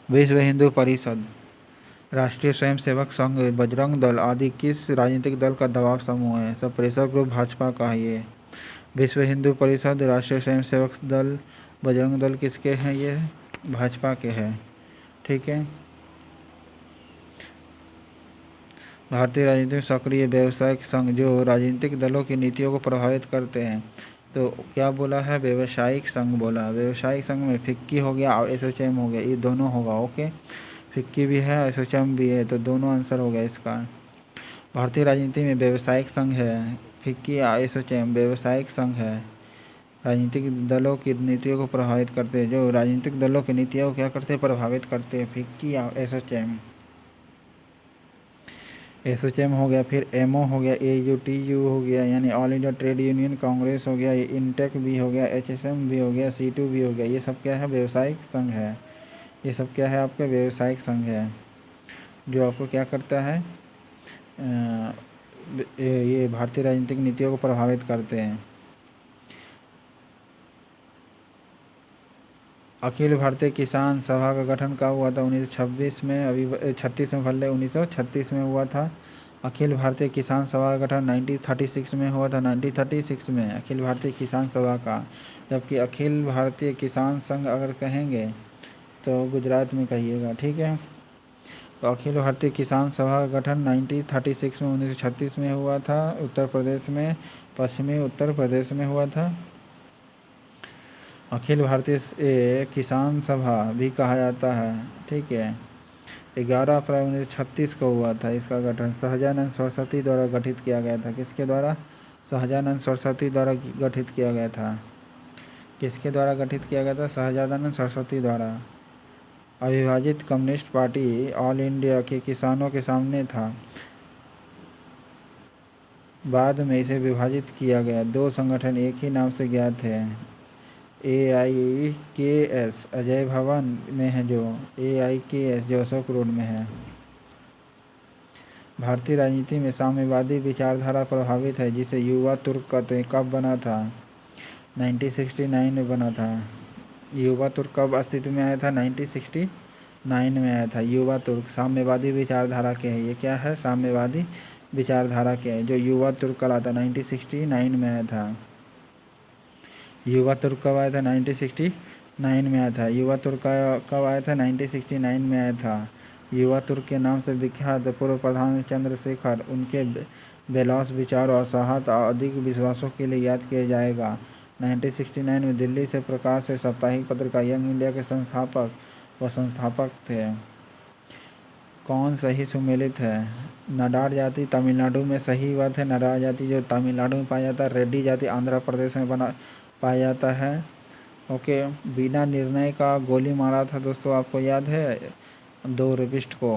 विश्व हिंदू परिषद, राष्ट्रीय स्वयंसेवक संघ, बजरंग दल आदि किस राजनीतिक दल का दबाव समूह है? सब प्रेशर ग्रुप भाजपा का है ये। विश्व हिंदू परिषद, राष्ट्रीय स्वयंसेवक दल, बजरंग दल किसके हैं? ये भाजपा के हैं। ठीक है। भारतीय राजनीतिक सक्रिय व्यावसायिक संघ, जो राजनीतिक दलों की नीतियों को प्रभावित करते हैं। तो क्या बोला है? व्यावसायिक संघ बोला। व्यावसायिक संघ में फिक्की हो गया और एसोचैम हो गया, ये दोनों होगा। ओके, फिक्की भी है, एसोचैम भी है, तो दोनों आंसर हो गया इसका। भारतीय राजनीति में व्यावसायिक संघ है, फिक्की या एसोचैम व्यावसायिक संघ है। राजनीतिक दलों की नीतियों को प्रभावित करते हैं, जो राजनीतिक दलों की नीतियों को क्या करते हैं? प्रभावित करते हैं, फिक्की या एसोचैम। एसोचैम हो गया, फिर एमओ हो गया, एयूटीयू हो गया यानी all India trade Union Congress हो गया, इंटेक भी हो गया, एचएसएम भी हो गया, सीटू भी हो गया। ये सब क्या है? व्यावसायिक संघ है। ये सब क्या है? आपका व्यावसायिक संघ है, जो आपको क्या करता है? ये भारतीय राजनीतिक नीतियों को प्रभावित करते हैं। अखिल भारतीय किसान सभा का गठन कब हुआ था? 1926 में, अभी 36 में, भले 1936 में हुआ था। अखिल भारतीय किसान सभा का गठन 1936 में हुआ था, 1936 में अखिल भारतीय किसान सभा का। जबकि अखिल भारतीय किसान संघ अगर कहेंगे तो गुजरात में कहिएगा। ठीक है। तो अखिल भारतीय किसान सभा का गठन 1936 में, 1936 में हुआ था, उत्तर प्रदेश में, पश्चिमी उत्तर प्रदेश में हुआ था। अखिल भारतीय किसान सभा भी कहा जाता है। ठीक है। 11 अप्रैल 1936 को हुआ था इसका गठन। सहजानंद सरस्वती द्वारा गठित किया गया था। किसके द्वारा? सहजानंद सरस्वती द्वारा गठित किया गया था। किसके द्वारा गठित किया गया था? सहजानंद सरस्वती द्वारा। अविभाजित कम्युनिस्ट पार्टी ऑल इंडिया के किसानों के सामने था। बाद में इसे विभाजित किया गया। दो संगठन एक ही नाम से ज्ञात है। AIKS अजय भवन में है, जो AIKS जो अशोक रोड में है। भारतीय राजनीति में साम्यवादी विचारधारा प्रभावित है, जिसे युवा तुर्क कहते हैं। कब बना था? 1969 में बना था। युवा तुर्क कब अस्तित्व में आया था? 1969 में आया था। युवा तुर्क साम्यवादी विचारधारा के है। ये क्या है? साम्यवादी विचारधारा के है, जो युवा तुर्क कहलाता 1969 में आया था। युवा तुर्क कब आया था? 1969 में आया था। युवा तुर्क कब आया था? 1969 में आया था। युवा तुर्क के नाम से विख्यात पूर्व प्रधानमंत्री चंद्रशेखर उनके बेलौस विचार और साहस और अधिक विश्वासों के लिए याद किया जाएगा। 1969 में दिल्ली से प्रकाशित साप्ताहिक पत्रिका यंग इंडिया के संस्थापक व संस्थापक थे। कौन सही सुमेलित है? नाडार जाति तमिलनाडु में सही बात है। नाडार जाति जो तमिलनाडु में पाया जाता है। रेड्डी जाति आंध्र प्रदेश में पाया जाता है। ओके। बिना निर्णय का गोली मारा था दोस्तों, आपको याद है? 2 रेपिस्ट को,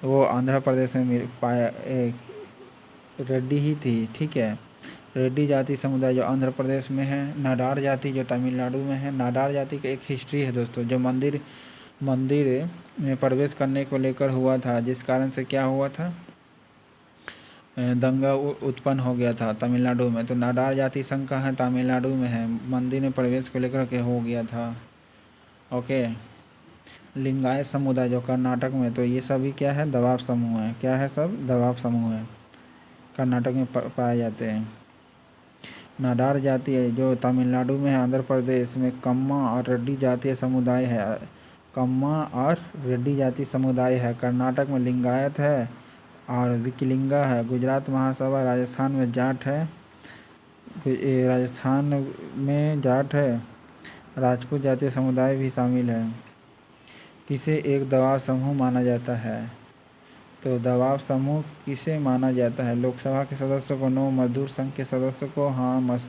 वो आंध्र प्रदेश में पाया, रेड्डी ही थी। ठीक है। रेड्डी जाति समुदाय जो आंध्र प्रदेश में है। नाडार जाति जो तमिलनाडु में है। नाडार जाति का एक हिस्ट्री है दोस्तों, जो मंदिर में प्रवेश करने को लेकर हुआ था, जिस कारण से क्या हुआ था? दंगा उत्पन्न हो गया था तमिलनाडु में। तो नाडार जाति संघ का है, तमिलनाडु में है, मंदिर में प्रवेश को लेकर के हो गया था। ओके। लिंगायत समुदाय जो कर्नाटक में, तो ये सभी क्या है? दबाव समूह है। क्या है? सब दबाव समूह है, कर्नाटक में पाए जाते हैं। नाडार जाति है जो तमिलनाडु में है। आंध्र प्रदेश में कम्मा और रेड्डी जातीय समुदाय है। कम्मा और रेड्डी जाति समुदाय है। कर्नाटक में लिंगायत है और विकलिंगा है। गुजरात महासभा, राजस्थान में जाट है। राजस्थान में जाट है। राजपूत जातीय समुदाय भी शामिल है। किसे एक दबाव समूह माना जाता है? तो दबाव समूह किसे माना जाता है? लोकसभा के सदस्यों को? नो। मजदूर संघ के सदस्य को? हाँ।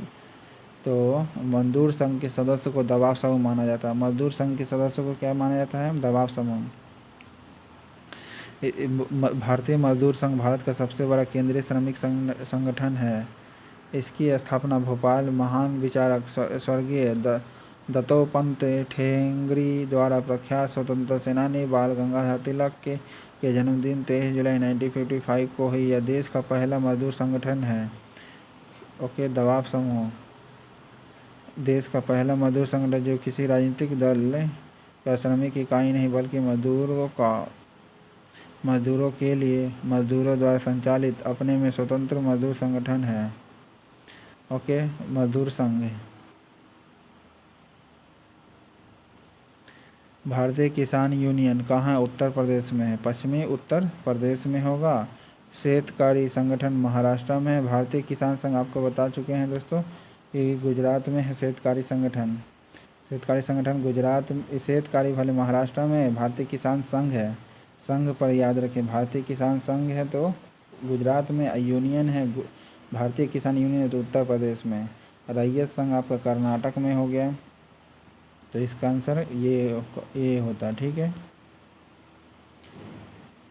तो मजदूर संघ के सदस्य को दबाव समूह माना जाता है। मजदूर संघ के सदस्यों को क्या माना जाता है? दबाव समूह। भारतीय मजदूर संघ भारत का सबसे बड़ा केंद्रीय श्रमिक संगठन है। इसकी स्थापना भोपाल महान विचारक स्वर्गीय दत्तोपंत ठेंगड़ी द्वारा प्रख्यात स्वतंत्रता सेनानी बाल गंगाधर तिलक के जन्मदिन 23 जुलाई 1955 को हुई। यह देश का पहला मजदूर संगठन है। ओके। दबाव समूह देश का पहला मजदूर संगठन जो किसी राजनीतिक दल का श्रमिक इकाई नहीं बल्कि मजदूरों के लिए मजदूरों द्वारा संचालित अपने में स्वतंत्र मजदूर संगठन है। ओके, मजदूर संघ। भारतीय किसान यूनियन कहाँ है? उत्तर प्रदेश में है, पश्चिमी उत्तर प्रदेश में होगा। शेतकारी संगठन महाराष्ट्र में है। भारतीय किसान संघ आपको बता चुके हैं दोस्तों कि गुजरात में है शेतकारी संगठन। शेतकारी संगठन गुजरात, शेतकारी भले महाराष्ट्र में है। भारतीय किसान संघ है, संघ पर याद रखें, भारतीय किसान संघ है तो गुजरात में, यूनियन है भारतीय किसान यूनियन है तो उत्तर प्रदेश में। रैयत संघ आपका कर्नाटक में हो गया, तो इसका आंसर ये होता। ठीक है।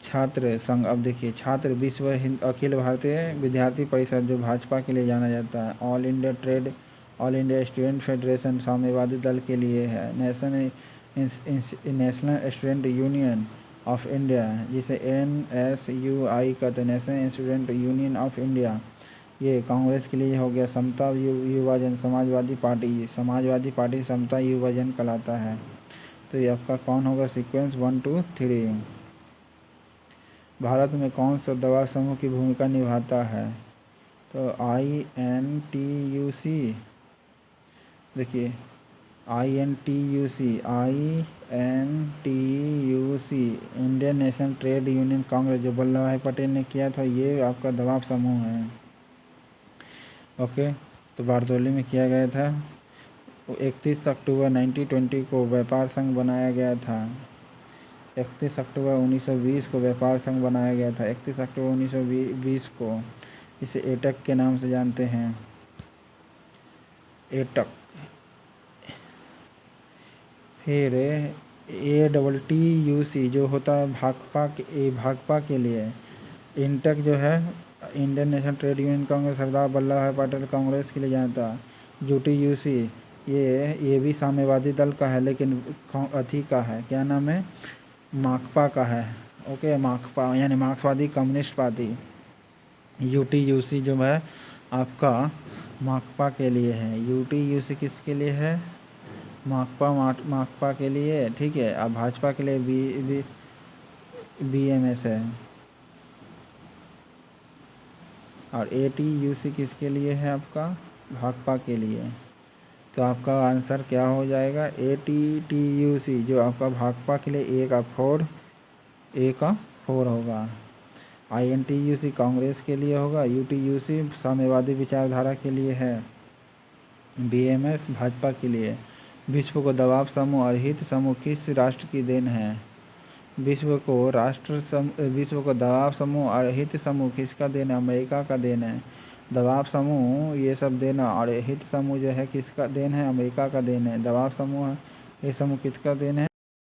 छात्र संघ, अब देखिए छात्र विश्व अखिल भारतीय विद्यार्थी परिषद जो भाजपा के लिए जाना जाता है। ऑल इंडिया स्टूडेंट फेडरेशन साम्यवादी दल के लिए है। National student union of India जिसे NSUI कहते हैं, national student union of India, ये कांग्रेस के लिए हो गया। समता युवा जन समाजवादी पार्टी समता युवा जन कहलाता है। तो ये आपका कौन होगा? सीक्वेंस 1 2 3। भारत में कौन सा दवा समूह की भूमिका निभाता है? तो INTUC, देखिए INTUC Indian National Trade Union Congress जो वल्लभ भाई पटेल ने किया था, ये आपका दवा समूह है। ओके, तो बारदोली में किया गया था। 31 अक्टूबर 1920 को व्यापार संघ बनाया गया था। 31 अक्टूबर 1920 को व्यापार संघ बनाया गया था। 31 अक्टूबर 1920 को, इसे एटक के नाम से जानते हैं, एटक। फिर ATTUC जो होता है भाकपा के लिए। इंटक जो है Indian National Trade Union Congress, Sardar Vallabhbhai Patel Congress के लिए जानता है। UTUC ये भी साम्यवादी दल का है, लेकिन अथी का है, क्या नाम है? माकपा का है। ओके, माकपा यानी मार्क्सवादी कम्युनिस्ट पार्टी। UTUC जो है आपका माकपा के लिए है। UTUC किसके लिए है? माकपा के लिए। ठीक है। अब भाजपा के लिए BMS है। और ATUC किसके लिए है? आपका भाकपा के लिए। तो आपका आंसर क्या हो जाएगा? ATTUC जो आपका भाकपा के लिए A का 4 होगा। INTUC कांग्रेस के लिए होगा। UTUC साम्यवादी विचारधारा के लिए है। BMS भाजपा के लिए। विश्व को दबाव समूह और हित समूह किस राष्ट्र की देन है? विश्व को दबाव समूह और हित समूह किसका देन है? अमेरिका का देन है। दबाव समूह ये सब देन और हित समूह जो है किसका देन है? अमेरिका का देन है। दबाव समूह ये समूह किसका देन है?